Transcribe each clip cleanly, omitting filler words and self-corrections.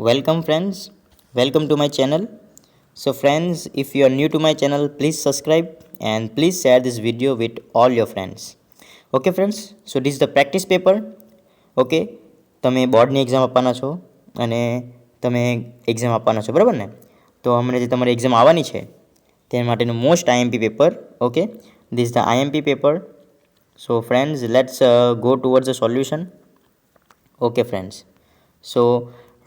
Welcome, friends. Welcome to my channel. So, friends, if you are new to my channel, please subscribe and please share this video with all your friends. Okay, friends. So, this is the practice paper. Okay, તમે બોર્ડની exam આપવાના છો અને તમે exam આપવાના છો બરાબર ને. તો હમણાં જે તમારી એક્ઝામ આવવાની છે તે માટેનું most IMP paper. Okay, this is the IMP paper. So friends, let's go towards the solution. Okay, friends. So,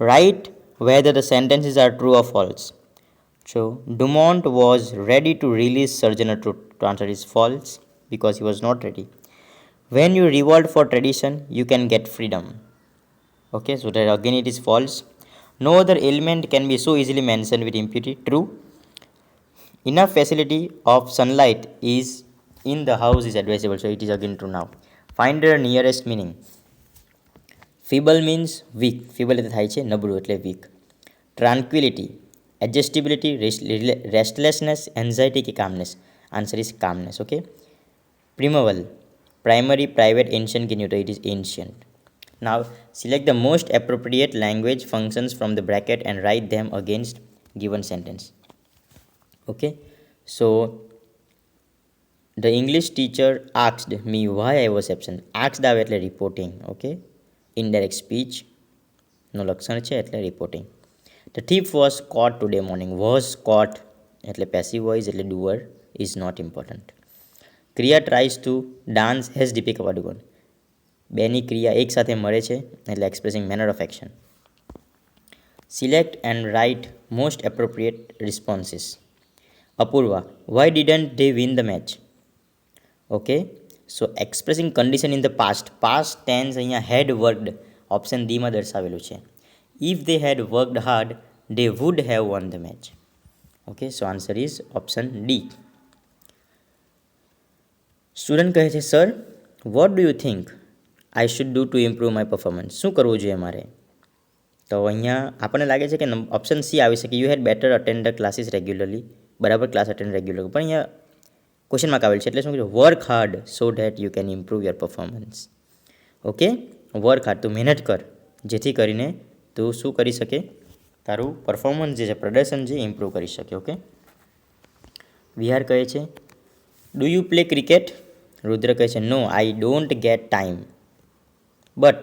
write whether the sentences are true or false. So, Dumont was ready to release Surgeon to answer is false because he was not ready. When you revolt for tradition, you can get freedom. Okay, so that again it is false. No other element can be so easily mentioned with impunity. True. Enough facility of sunlight is in the house is advisable. So, it is again true now. Find the nearest meaning. Feeble means weak. Feeble એટલે થાય છે નબળું એટલે week. ટ્રાન્ક્વિલિટી, એડજસ્ટિબિલિટી, restlessness, anxiety કે calmness. Answer is calmness. Okay. Primeval, primary, private, ancient કે neuter. It is ancient. Now select the most appropriate language functions from the bracket and write them against given sentence. Okay. So the English teacher asked me why I was absent. Asked આવે એટલે reporting. Okay. Indirect સ્પીચનું લક્ષણ છે એટલે reporting. The thief was caught today morning. Was caught એટલે passive voice એટલે doer is not important. Kriya tries to dance has Deepika Padukone. બેની ક્રિયા એક સાથે મળે છે એટલે expressing manner of action. Select and write most appropriate responses. Apurva, why didn't they win the match. Okay. So expressing condition in the past tense અહીંયા had worked option ડીમાં દર્શાવેલું છે. If they had worked hard they would have won the match. Okay. So answer is option D. Student કહે છે sir what do you think I should do to improve my performance. શું કરવું જોઈએ મારે? તો અહીંયા આપણને લાગે છે કે ઓપ્શન સી આવી શકે. You had better attend the classes regularly. બરાબર, ક્લાસ અટેન્ડ રેગ્યુલર. પણ અહીંયા ક્વેશ્ચન માર્ક આવેલ છે એટલે શું કીધું? Work hard so that you can improve your performance. Okay. Work hard, તું મહેનત કર જેથી કરીને તું શું કરી શકે? તારું પરફોર્મન્સ જે છે, પ્રદર્શન જે ઇમ્પ્રૂવ કરી શકે. ઓકે. વિહાર કહે છે do you play cricket. Rudra કહે છે no I don't get time but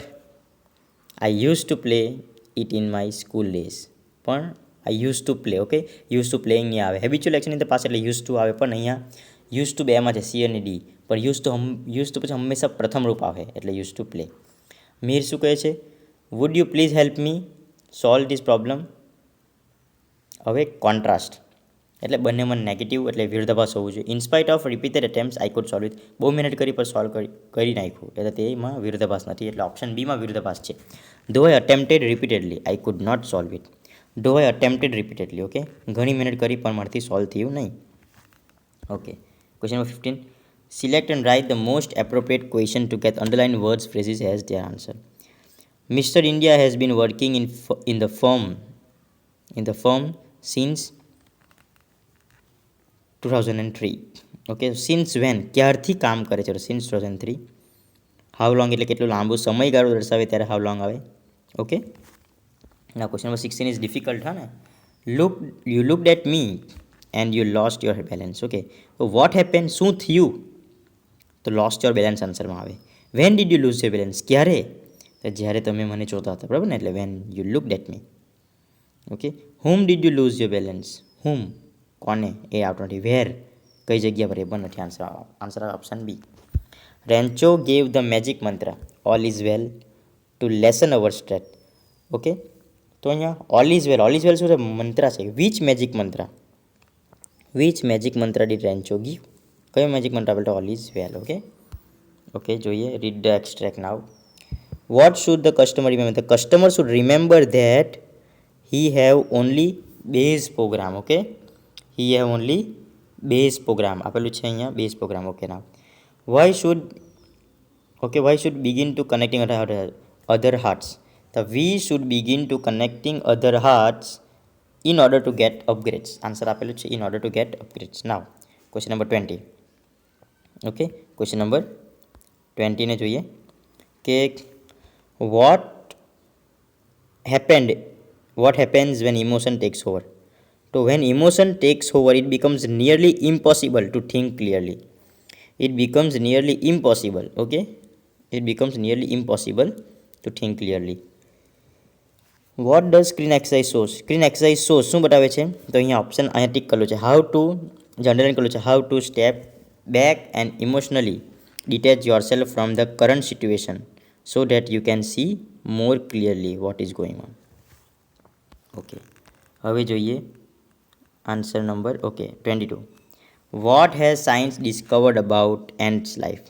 I use to play it in my school days. પણ I use to play. Okay. Use to playing નહીં આવે. Habitual action in the past એટલે use to આવે, પણ અહીંયા use to બેમાં છે C અને ડી. પણ યુઝ ટુ પછી હંમેશા પ્રથમ રૂપ આવે એટલે યુઝ ટુ પ્લે. મીર શું કહે છે? Would you please help me solve this problem. હવે કોન્ટ્રાસ્ટ એટલે બંનેમાં નેગેટિવ એટલે વિરોધાભાસ હોવું જોઈએ. In spite of repeated attempts I could solve it. બહુ મહેનત કરી પણ સોલ્વ કરી નાખ્યું એટલે તેમાં વિરોધાભાસ નથી એટલે ઓપ્શન બીમાં વિરોધાભાસ છે. Though I attempted repeatedly I could not solve it. Though I attempted repeatedly. Okay. ઘણી મહેનત કરી પણ મારાથી સોલ્વ થયું નહીં. Okay. Question number 15. Select and write the most appropriate question to get underlined words, phrases as their answer. Mr. India has been working in the firm since 2003. Okay. Since when? ક્યારથી કામ કરે છે? Since 2003. How long એટલે કેટલું લાંબુ સમયગાળો દર્શાવે ત્યારે how long આવે. Okay. Now question number 16 is difficult. હા ને. You looked at me and you lost your balance. Okay. So what happened? શું થયું? તો lost your balance આન્સરમાં આવે. When did you lose your balance? ક્યારે? તો જ્યારે તમે મને જોતા હતા. બરાબર ને, એટલે when you looked at me. Okay. Whom did you lose your balance? Whom? કોને? એ આવતો નથી. Where? કઈ જગ્યા પર? એ પણ નથી. Answer option B. Rancho gave the magic mantra all is well to lessen our stress. Okay. તો અહીંયા all is well શું છે? મંત્ર છે. which magic mantra? Which magic mantra did Rancho give? કયો મેજિક મંત્ર આપેલો? All is well. Okay. Okay. જોઈએ. Read the extract now. What should the customer remember? The customer should remember that he have only base program. Okay. He have only base program આપેલું છે અહીંયા. Base program. Okay. Now why should begin to connecting other hearts. તો we should begin to connecting other hearts in order to get upgrades. Answer આપેલું છે in order to get upgrades. Now question number 20. Okay. question number 20 ને જોઈએ કે what happened what happens when emotion takes over? So when emotion takes over, it becomes nearly impossible to think clearly. It becomes nearly impossible. Okay, it becomes nearly impossible to think clearly. What does screen exercise shows? Screen exercise shows શું બતાવે છે? તો અહીંયા option અહીંયા tick કરેલું છે. How two general કરેલું છે. How to step back and emotionally detach yourself from the current situation so that you can see more clearly what is going on. Okay, હવે જોઈએ answer number 22. What has science discovered about ends life?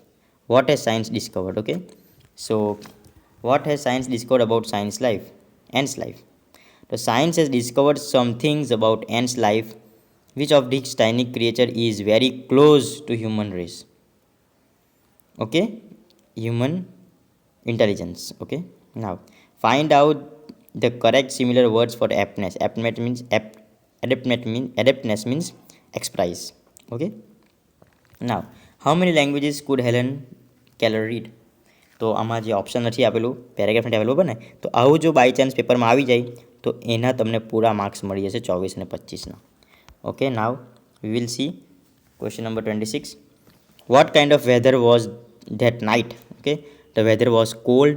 What has science discovered? Okay, so what has science discovered about science life? Ants life. The science has discovered some things about ants life. Which of these tiny creature is very close to human race? Okay, human intelligence. Okay, now find out the correct similar words for aptness. Adaptness means express. Okay, now how many languages could Helen Keller read? તો આમાં જે option નથી આપેલું, paragraph નથી આપેલું, બરાબર ને? તો આવું જો બાય ચાન્સ પેપરમાં આવી જાય તો એના તમને પૂરા માર્ક્સ મળી જશે 24 અને 25ના. Okay, now we will see question number 26. What kind of weather was that night? Okay, the weather was cold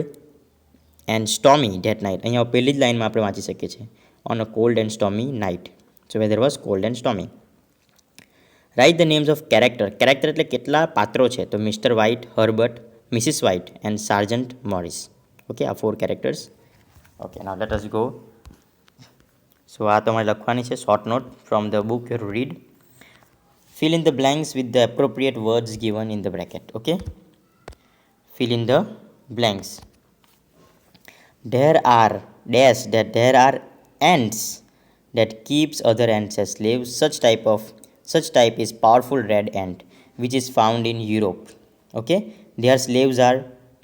and stormy that night. અહીંયા પહેલી જ લાઇનમાં આપણે વાંચી શકીએ છીએ, on a cold and stormy night. So weather was cold and stormy. Write the names of character. Character એટલે કેટલા પાત્રો છે? તો mister White, Herbert, Mrs. White and Sergeant Morris. Okay, are 4 characters. Okay, now let us go. So આ તમારે લખવાની છે short note from the book you have to read. Fill in the blanks with the appropriate words given in the bracket. Okay, fill in the blanks. There are there are ants that keeps other ants as slaves. Such type is powerful red ant which is found in Europe. Okay, their slaves are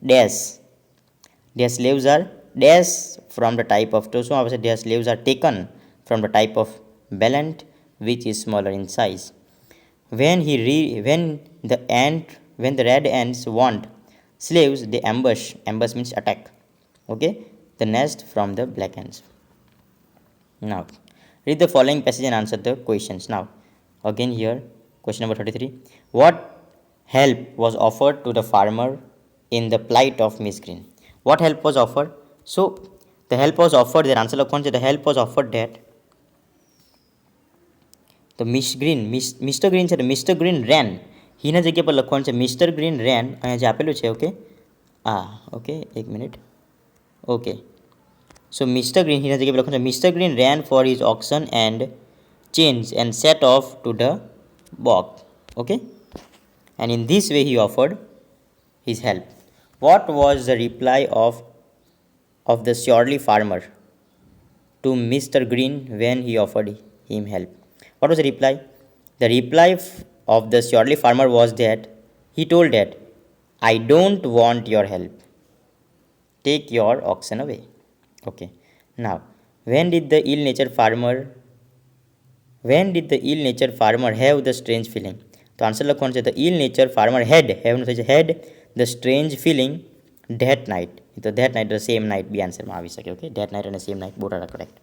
dash. Their slaves are dash from the type of Toso. Their slaves are taken from the type of Belant, which is smaller in size. When the red ants want slaves, they ambush. Ambush means attack. Okay, the nest from the black ants. Now, read the following passage and answer the questions. Now, again here, question number 33. What help was offered to the farmer in the plight of Miss Green? What help was offered? So the help was offered, their answer લખવાનું છે. The help was offered that the Mr. Green છે, Mr. Green ran. એના જગ્યા પર લખવાનું છે Mr. Green ran. અહીંયા જે આપેલું છે. ઓકે, ઓકે, એક minute. Okay, so Mr. Green એના જગ્યા પર લખવાનું છે Mr. Green ran for his oxen and chains and set off to the bog. Okay, and in this way he offered his help. What was the reply of the surly farmer to Mr. Green when he offered him help? What was the reply? The reply of the surly farmer was that he told that, I don't want your help. Take your oxen away. Okay, now when did the ill-natured farmer have the strange feeling? તો answer લખવાનું છે the ill-natured farmer had the strange feeling that night. તો that night, the same night બી આન્સરમાં આવી શકે. Okay, that night અને same night both are correct.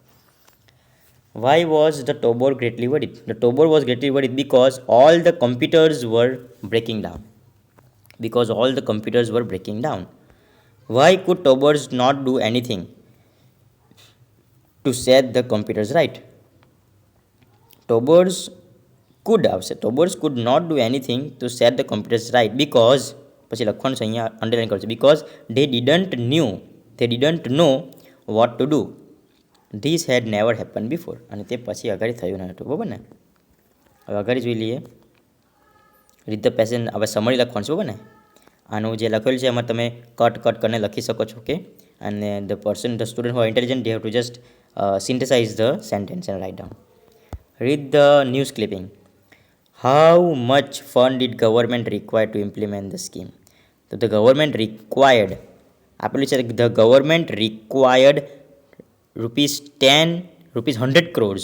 Why was the Tobor greatly worried? The Tobor was greatly worried because all the computers were breaking down. Why could Tobors not do anything to set the computers right? Tobors could not do anything to set the computers right because પછી લખવાનું છે અહીંયા underline કરું છું because they didn't know what to do. This had never happened before. અને તે પછી અગાડી થયું ન હતું. બરાબર ને? હવે અગાડી જોઈ લઈએ. Read the passage. હવે સમરી લખવાનું છે. બરાબર ને? આનું જે લખેલું છે એમાં તમે કટ કરીને લખી શકો છો. ઓકે, અને the student who are intelligent, they have to just synthesize the sentence and write down. Read the news clipping. How much fund did government require to implement the scheme? So the government required rupees 100 crores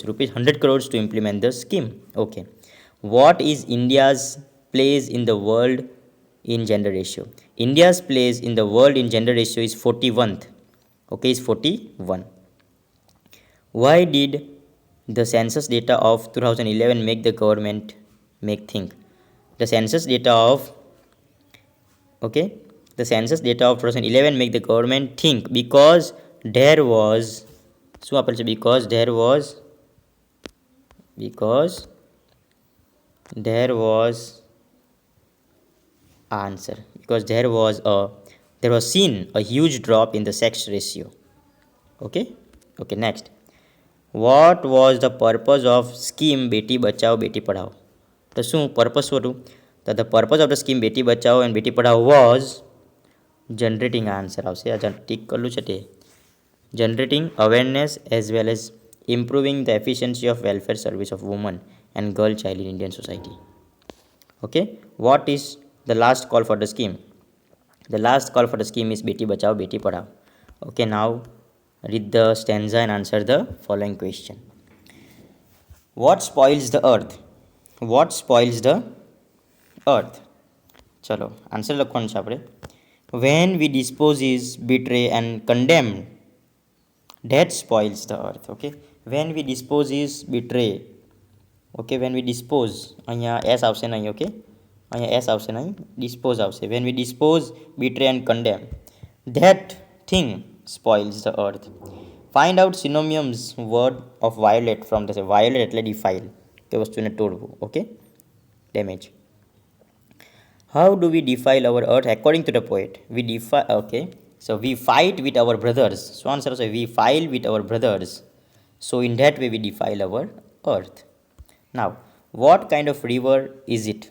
to implement the scheme. Okay, what is India's place in the world in gender ratio? India's place in the world in gender ratio is 41th. Okay, is 41. Why did the census data of 2011 make the government make think? The census data of okay, the census data of 2011 make the government think because there was શું આપેલ છે because there was answer because there was seen a huge drop in the sex ratio. Okay, next. What was the purpose of scheme Beti Bachao Beti Padhao? તો શું purpose શું હતું? તો the purpose of the scheme Beti Bachao and Beti Padhao was generating answer આવશે. આ tick કરેલું છે તે generating awareness as well as improving the efficiency of welfare service of women and girl child in Indian society. Okay, what is the last call for the scheme? The last call for the scheme is Beti Bachao Beti Padhao. Okay, now read the stanza and answer the following question. What spoils the earth? What spoils the earth? ચલો answer લખવાનું છે આપણે. When we dispose is betray and condemn, that spoils the earth. Okay, when we dispose is betray. Okay, when we dispose અહીંયા s આવશે નહીં. Okay, અહીંયા s આવશે નહીં, dispose આવશે. When we dispose, betray and condemn, that thing spoils the earth. Find out synonyms word of violate from the violate એટલે defile કે વસ્તુને તોડવું. Okay, damage. How do we defile our earth? According to the poet, we defile. Okay, so we fight with our brothers. So answer is we fight with our brothers. So in that way we defile our earth. Now, what kind of river is it?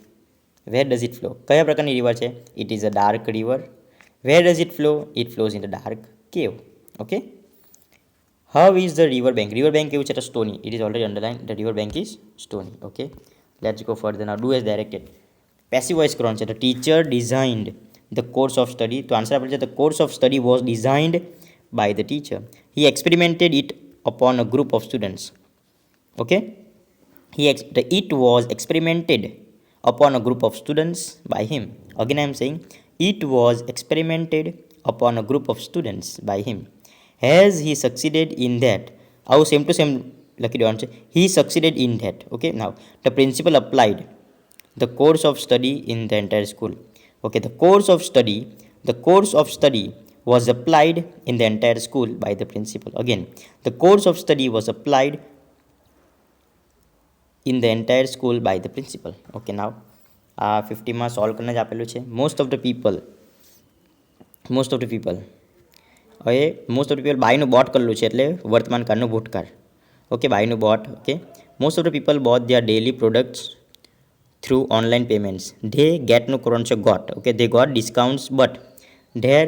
Where does it flow? કયા પ્રકારની river છે? It is a dark river. Where does it flow? It flows in the dark cave. Okay. How is the river bank? River bank કેવું છે? તો stony. It is already underlined. The river bank is stony. Okay. Let's go further now. Do as directed. Passive voice કરવાનું છે. The teacher designed the course of study. તો answer આપેલ છે the course of study was designed by the teacher. He experimented it upon a group of students. Okay. It was experimented upon a group of students by him. Again I am saying it was experimented upon a group of students by him. Has he succeeded in that? આવું same to same લખી દેવાનું છે. He succeeded in that. Okay, now the principal applied the course of study in the entire school. Okay, the course of study was applied in the entire school by the principal. Again, the course of study was applied in the entire school by the principal. Okay, now 50 માં solve કરીને જ આપેલું છે. Most of the people હવે most of the people બાયનું bought કરેલું છે એટલે વર્તમાન કાળનું ભૂતકાળ. ઓકે, બાયનું bought. Okay, most of the people bought their daily products through online payments. They getનું કરવાનું છે got. Okay, they got discounts but there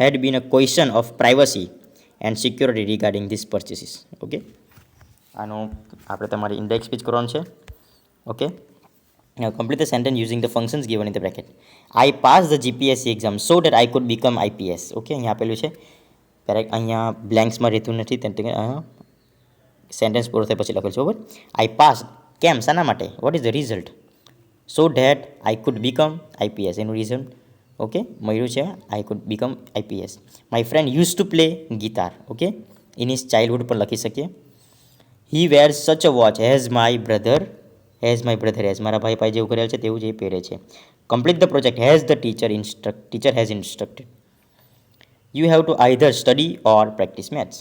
had been a question of privacy and security regarding these purchases. Okay, આનું આપણે તમારે index speech કરવાનું છે. Okay, now complete the sentence using the functions given in the bracket. I passed the GPSC exam so that I could become IPS. Okay, અહીંયા આપેલું છે અહીંયા બ્લેન્ક્સમાં રહેતું નથી, સેન્ટેન્સ પૂરો થાય પછી લખેલું છે. બરાબર. I passed કેમ, શાના માટે? What is the result? So that I could become IPS. એનું રીઝન ઓકે મળ્યું છે, I could become IPS. My friend use to play guitar. Okay, in his childhood પણ લખી શકીએ. He wears such a watch as my brother મારા ભાઈ પાસે જેવું કરેલ છે તેવું જ એ પહેરે છે. Complete the project as the teacher has instructed. You have to either study or practice maths.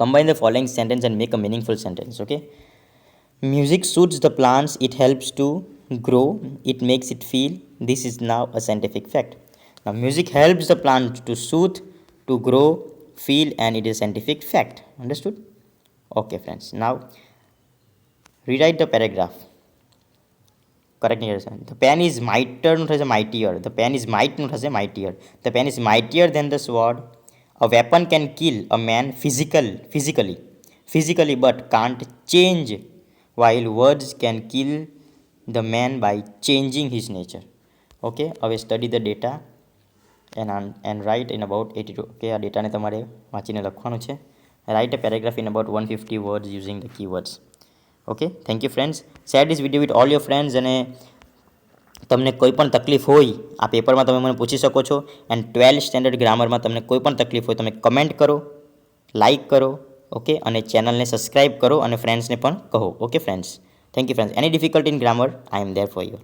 Combine the following sentence and make a meaningful sentence. Okay, music soothes the plants, it helps to grow, it makes it feel. This is now a scientific fact. Now music helps the plant to soothe, to grow, feel, and it is a scientific fact. Understood? Okay friends, now rewrite the paragraph. Correct. The pen is mightier. The pen is mightier. The pen is mightier than the sword. A weapon can kill a man physically but can't change, while words can kill the man by changing his nature. Okay, હવે study the data and write in about 82. Okay, આ ડેટાને તમારે વાંચીને લખવાનું છે. Write a paragraph in about 150 words using the keywords. Okay, thank you friends. Share this video with all your friends. અને તમને કોઈ પણ તકલીફ હોય આ પેપરમાં તમે મને પૂછી શકો છો. એન્ડ 12th સ્ટેન્ડર્ડ ગ્રામરમાં તમને કોઈ પણ તકલીફ હોય તમે કમેન્ટ કરો. લાઇક કરો, ઓકે, અને ચેનલને સબસ્ક્રાઈબ કરો અને ફ્રેન્ડ્સને પણ કહો. Okay friends, thank you friends. Any difficulty in grammar, I am there for you.